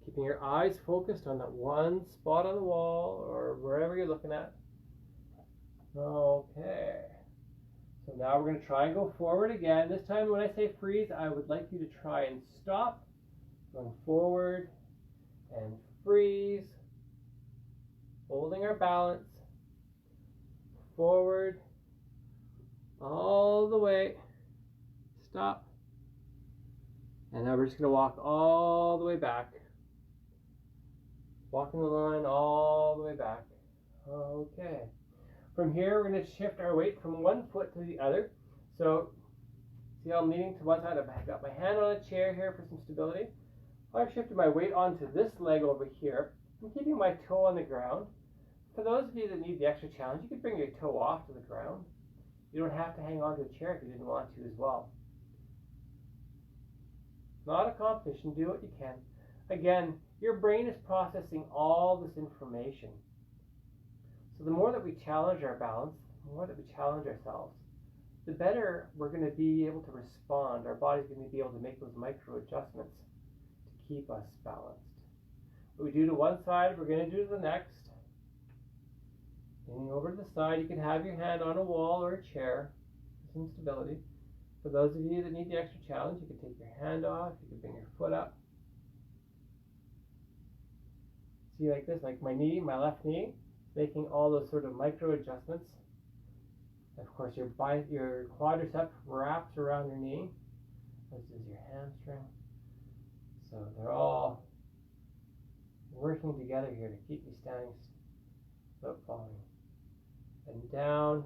Keeping your eyes focused on that one spot on the wall or wherever you're looking at. Okay. So now we're going to try and go forward again. This time when I say freeze, I would like you to try and stop, going forward and freeze, holding our balance, forward, all the way, stop, and now we're just going to walk all the way back, walking the line all the way back. Okay. From here, we're going to shift our weight from one foot to the other. So, see how I'm leaning to one side? I've got my hand on a chair here for some stability. I've shifted my weight onto this leg over here. I'm keeping my toe on the ground. For those of you that need the extra challenge, you could bring your toe off to the ground. You don't have to hang on to a chair if you didn't want to as well. Not a competition. Do what you can. Again, your brain is processing all this information. So the more that we challenge our balance, the more that we challenge ourselves, the better we're going to be able to respond. Our body's going to be able to make those micro adjustments to keep us balanced. What we do to one side, we're going to do to the next. Leaning over to the side, you can have your hand on a wall or a chair for some stability. For those of you that need the extra challenge, you can take your hand off, you can bring your foot up. See, like this, like my knee, my left knee, making all those sort of micro adjustments. Of course, your quadricep wraps around your knee, as does your hamstring. So they're all working together here to keep you standing without falling. And down.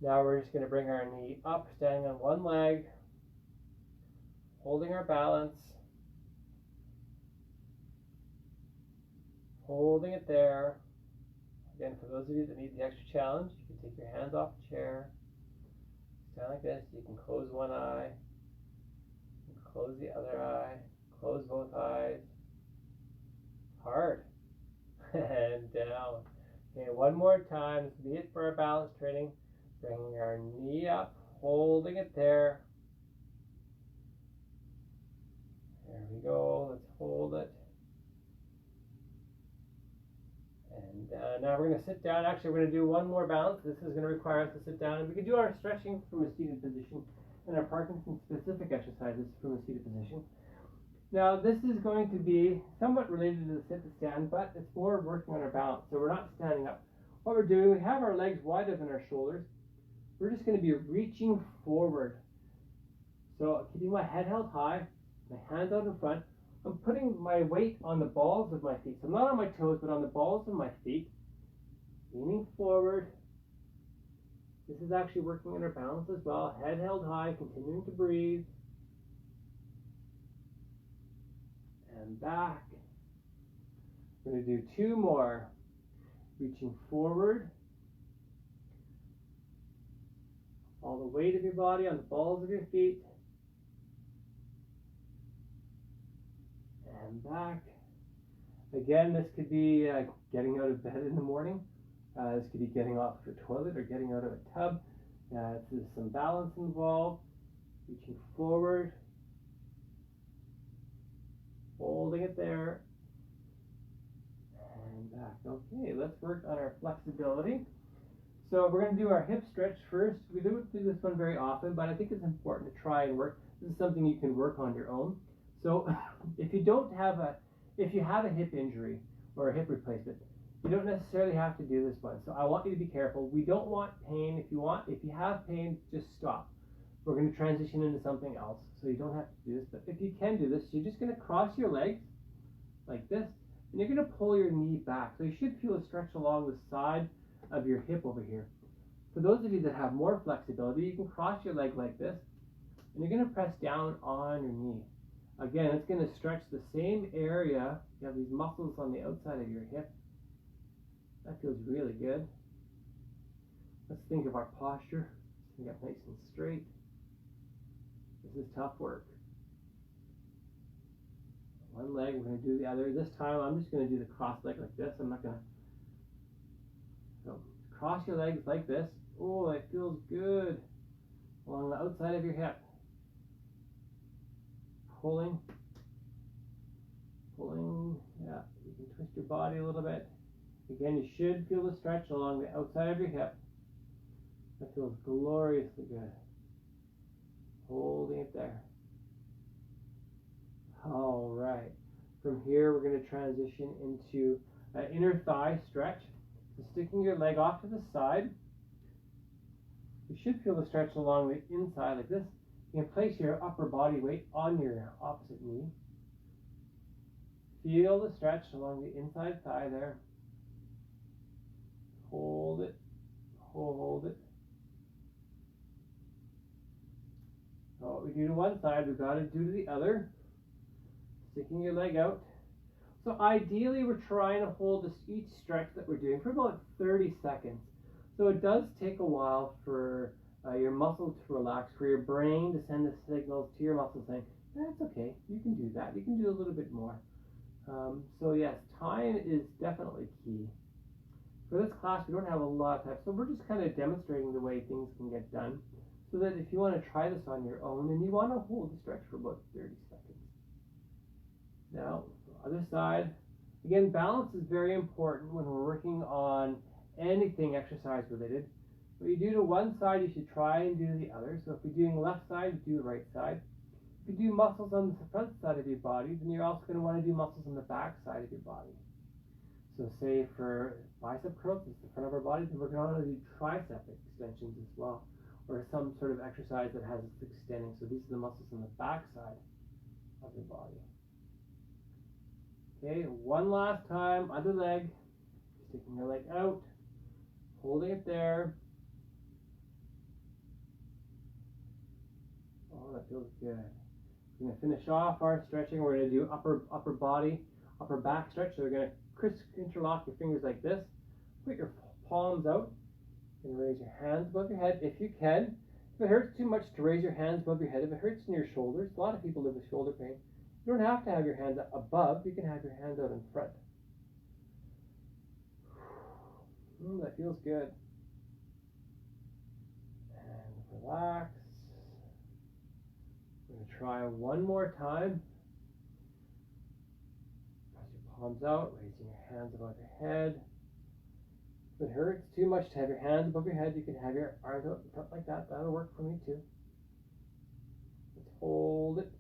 Now we're just going to bring our knee up, standing on one leg, holding our balance, holding it there. Again, for those of you that need the extra challenge, you can take your hands off the chair, stand like this. You can close one eye, you can close the other eye, close both eyes. Hard. And down. Okay, one more time. This will be it for our balance training. Bringing our knee up, holding it there. There we go. Let's hold it. And now we're going to sit down. Actually, we're going to do one more balance. This is going to require us to sit down. And we can do our stretching from a seated position and our Parkinson specific exercises from a seated position. Now, this is going to be somewhat related to the sit to stand, but it's more working on our balance. So we're not standing up. What we're doing, we have our legs wider than our shoulders. We're just going to be reaching forward. So keeping my head held high, my hands out in front. I'm putting my weight on the balls of my feet. So I'm not on my toes, but on the balls of my feet. Leaning forward. This is actually working on our balance as well. Head held high, continuing to breathe. And back. We're going to do two more. Reaching forward. All the weight of your body on the balls of your feet. And back. Again, this could be getting out of bed in the morning. This could be getting off the toilet or getting out of a tub. There's some balance involved. Reaching forward. Holding it there. And back. Okay, let's work on our flexibility. So we're going to do our hip stretch first. We don't do this one very often, but I think it's important to try and work. This is something you can work on your own. So if you have a hip injury or a hip replacement, you don't necessarily have to do this one. So I want you to be careful. We don't want pain. If you have pain, just stop. We're going to transition into something else, so you don't have to do this. But if you can do this, you're just going to cross your legs like this, and you're going to pull your knee back. So you should feel a stretch along the side of your hip over here. For those of you that have more flexibility, you can cross your leg like this, and you're going to press down on your knee. Again, it's going to stretch the same area. You have these muscles on the outside of your hip. That feels really good. Let's think of our posture. Let's get nice and straight. This is tough work. One leg, we're going to do the other. This time, I'm just going to do the cross leg like this. I'm not going to. So, cross your legs like this. Oh, that feels good. Along the outside of your hip. Pulling. Yeah, you can twist your body a little bit. Again, you should feel the stretch along the outside of your hip. That feels gloriously good. Holding it there. All right. From here, we're going to transition into an inner thigh stretch. So sticking your leg off to the side. You should feel the stretch along the inside like this. You can place your upper body weight on your opposite knee. Feel the stretch along the inside thigh there. Hold it. Hold it. So what we do to one side, we've got to do to the other. Sticking your leg out. So ideally, we're trying to hold each stretch that we're doing for about 30 seconds. So it does take a while for your muscle to relax, for your brain to send the signals to your muscle saying, that's okay, you can do that. You can do a little bit more. So yes, time is definitely key. For this class, we don't have a lot of time, so we're just kind of demonstrating the way things can get done, so that if you want to try this on your own, then you want to hold the stretch for about 30 seconds. Now, other side. Again, balance is very important when we're working on anything exercise related. What you do to one side, you should try and do to the other. So if you're doing left side, you do the right side. If you do muscles on the front side of your body, then you're also going to want to do muscles on the back side of your body. So say for bicep curls, it's the front of our body, then we're going to do tricep extensions as well, or some sort of exercise that has us extending. So these are the muscles on the back side of your body. Okay, one last time, other leg, sticking your leg out, holding it there. Oh, that feels good. We're going to finish off our stretching. We're going to do upper body, upper back stretch. So we're going to interlock your fingers like this. Put your palms out and raise your hands above your head if you can. If it hurts too much to raise your hands above your head, if it hurts in your shoulders, a lot of people live with shoulder pain. You don't have to have your hands above. You can have your hands out in front. That feels good. And relax. We're going to try one more time. Press your palms out, raising your hands above your head. If it hurts too much to have your hands above your head, you can have your arms out in front like that. That'll work for me too. Let's hold it,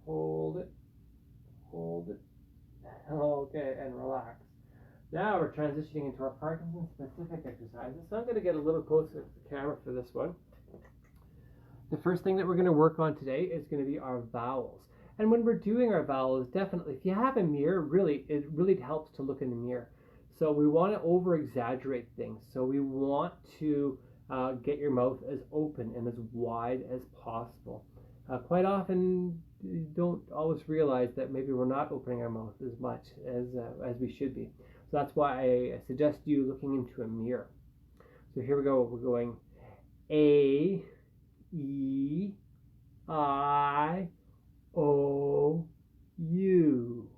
hold it, hold it. Okay, and relax. Now we're transitioning into our Parkinson specific exercises. So I'm going to get a little closer to the camera for this one. The first thing that we're going to work on today is going to be our vowels. And when we're doing our vowels, definitely, if you have a mirror, it really helps to look in the mirror. So we want to over-exaggerate things. So we want to get your mouth as open and as wide as possible. Quite often, you don't always realize that maybe we're not opening our mouth as much as we should be. So that's why I suggest you looking into a mirror. So here we go. We're going A, E, I, O, U.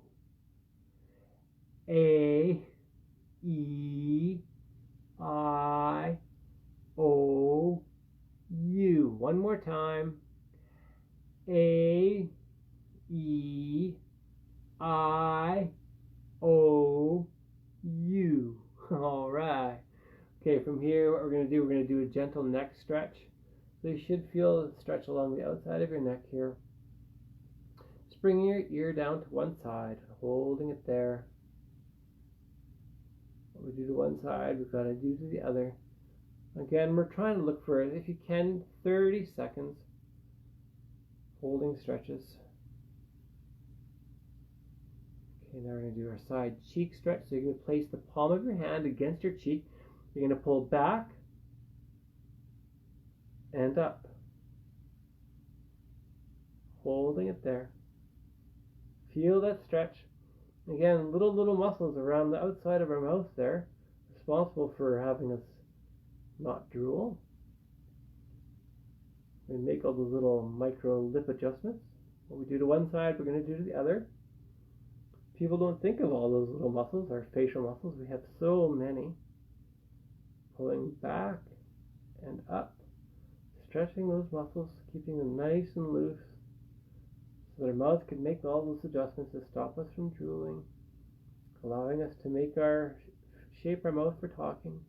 A, E, I, O, U. One more time. A, E, I, O, U. All right. Okay, from here, what we're going to do a gentle neck stretch. So you should feel a stretch along the outside of your neck here. Just bringing your ear down to one side, holding it there. What we do to one side, we've got to do to the other. Again, we're trying to look for, if you can, 30 seconds. Holding stretches. Okay, now we're going to do our side cheek stretch. So you're going to place the palm of your hand against your cheek. You're going to pull back and up. Holding it there. Feel that stretch. Again, little muscles around the outside of our mouth there, responsible for having us not drool. We make all those little micro lip adjustments. What we do to one side, we're going to do to the other. People don't think of all those little muscles, our facial muscles. We have so many. Pulling back and up. Stretching those muscles, keeping them nice and loose, so that our mouth can make all those adjustments to stop us from drooling, allowing us to shape our mouth for talking.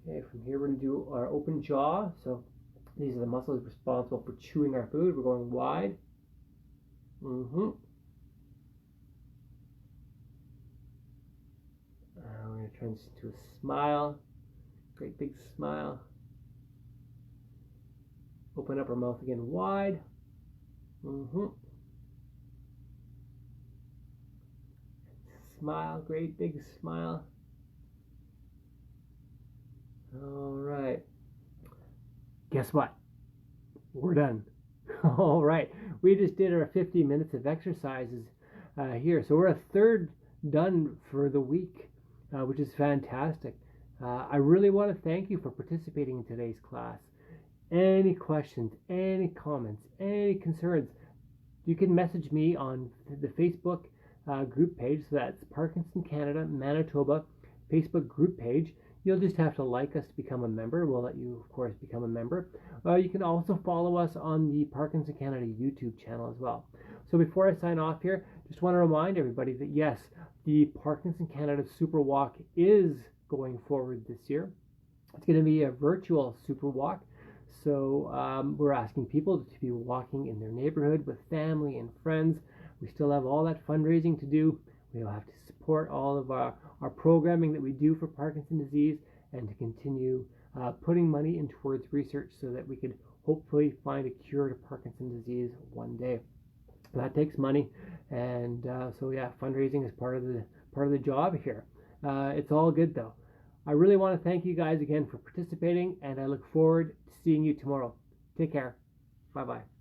Okay, from here we're going to do our open jaw. So these are the muscles responsible for chewing our food. We're going wide. We're going to transition to a smile. Great big smile. Open up our mouth again wide. Smile, great big smile. All right. Guess what? We're done. All right. We just did our 50 minutes of exercises here. So we're a third done for the week, which is fantastic. I really want to thank you for participating in today's class. Any questions, any comments, any concerns, you can message me on the Facebook group page. So that's Parkinson Canada, Manitoba Facebook group page. You'll just have to like us to become a member. We'll let you, of course, become a member. You can also follow us on the Parkinson Canada YouTube channel as well. So before I sign off here, just want to remind everybody that yes, the Parkinson Canada Super Walk is going forward this year. It's going to be a virtual Super Walk. So we're asking people to be walking in their neighborhood with family and friends. We still have all that fundraising to do. We'll have to support all of our programming that we do for Parkinson's disease and to continue putting money in towards research so that we could hopefully find a cure to Parkinson's disease one day. That takes money, and so yeah, fundraising is part of the job here. It's all good though. I really want to thank you guys again for participating, and I look forward to seeing you tomorrow. Take care. Bye-bye.